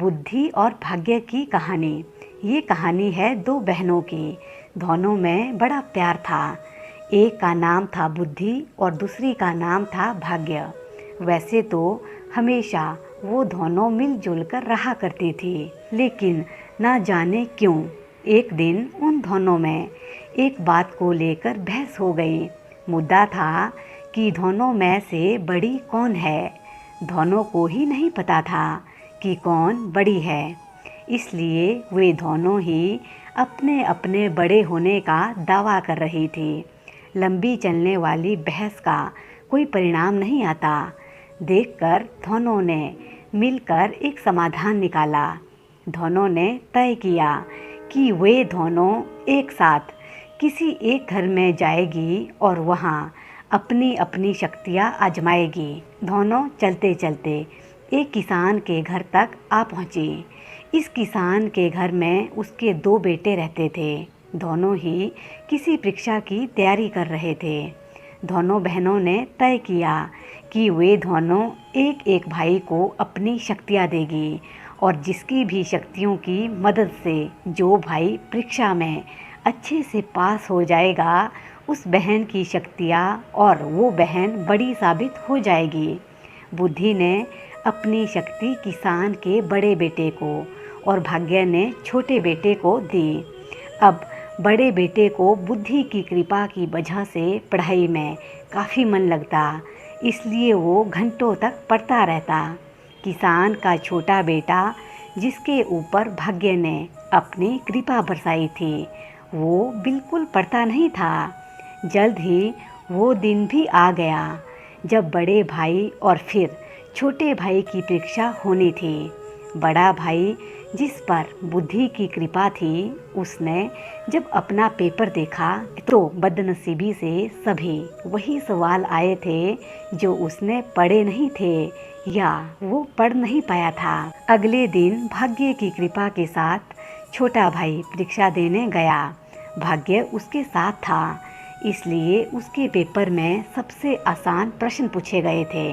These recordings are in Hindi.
बुद्धि और भाग्य की कहानी। ये कहानी है दो बहनों की। दोनों में बड़ा प्यार था। एक का नाम था बुद्धि और दूसरी का नाम था भाग्य। वैसे तो हमेशा वो दोनों मिलजुल कर रहा करती थी, लेकिन ना जाने क्यों एक दिन उन दोनों में एक बात को लेकर बहस हो गई। मुद्दा था कि दोनों में से बड़ी कौन है। दोनों को ही नहीं पता था कि कौन बड़ी है, इसलिए वे दोनों ही अपने अपने बड़े होने का दावा कर रही थी। लंबी चलने वाली बहस का कोई परिणाम नहीं आता देखकर दोनों ने मिलकर एक समाधान निकाला। दोनों ने तय किया कि वे दोनों एक साथ किसी एक घर में जाएगी और वहाँ अपनी अपनी शक्तियाँ आजमाएगी। दोनों चलते चलते एक किसान के घर तक आ पहुँची। इस किसान के घर में उसके दो बेटे रहते थे। दोनों ही किसी परीक्षा की तैयारी कर रहे थे। दोनों बहनों ने तय किया कि वे दोनों एक एक भाई को अपनी शक्तियाँ देगी और जिसकी भी शक्तियों की मदद से जो भाई परीक्षा में अच्छे से पास हो जाएगा, उस बहन की शक्तियाँ और वो बहन बड़ी साबित हो जाएगी। बुद्धि ने अपनी शक्ति किसान के बड़े बेटे को और भाग्य ने छोटे बेटे को दी। अब बड़े बेटे को बुद्धि की कृपा की वजह से पढ़ाई में काफ़ी मन लगता, इसलिए वो घंटों तक पढ़ता रहता। किसान का छोटा बेटा, जिसके ऊपर भाग्य ने अपनी कृपा बरसाई थी, वो बिल्कुल पढ़ता नहीं था। जल्द ही वो दिन भी आ गया जब बड़े भाई और फिर छोटे भाई की परीक्षा होनी थी। बड़ा भाई, जिस पर बुद्धि की कृपा थी, उसने जब अपना पेपर देखा तो बदनसीबी से सभी वही सवाल आए थे जो उसने पढ़े नहीं थे या वो पढ़ नहीं पाया था। अगले दिन भाग्य की कृपा के साथ छोटा भाई परीक्षा देने गया। भाग्य उसके साथ था, इसलिए उसके पेपर में सबसे आसान प्रश्न पूछे गए थे,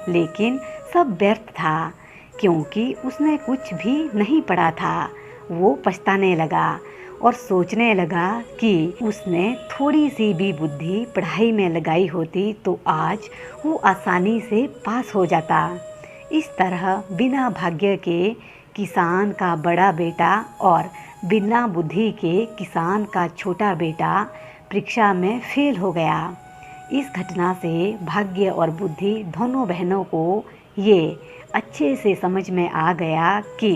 लेकिन सब व्यर्थ था क्योंकि उसने कुछ भी नहीं पढ़ा था। वो पछताने लगा और सोचने लगा कि उसने थोड़ी सी भी बुद्धि पढ़ाई में लगाई होती तो आज वो आसानी से पास हो जाता। इस तरह बिना भाग्य के किसान का बड़ा बेटा और बिना बुद्धि के किसान का छोटा बेटा परीक्षा में फेल हो गया। इस घटना से भाग्य और बुद्धि दोनों बहनों को ये अच्छे से समझ में आ गया कि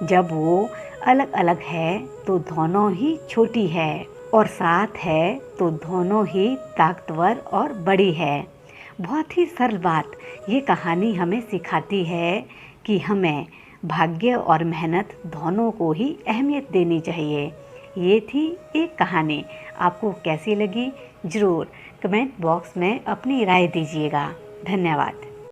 जब वो अलग अलग है तो दोनों ही छोटी है और साथ है तो दोनों ही ताकतवर और बड़ी है। बहुत ही सरल बात ये कहानी हमें सिखाती है कि हमें भाग्य और मेहनत दोनों को ही अहमियत देनी चाहिए। ये थी एक कहानी। आपको कैसी लगी ज़रूर कमेंट बॉक्स में अपनी राय दीजिएगा। धन्यवाद।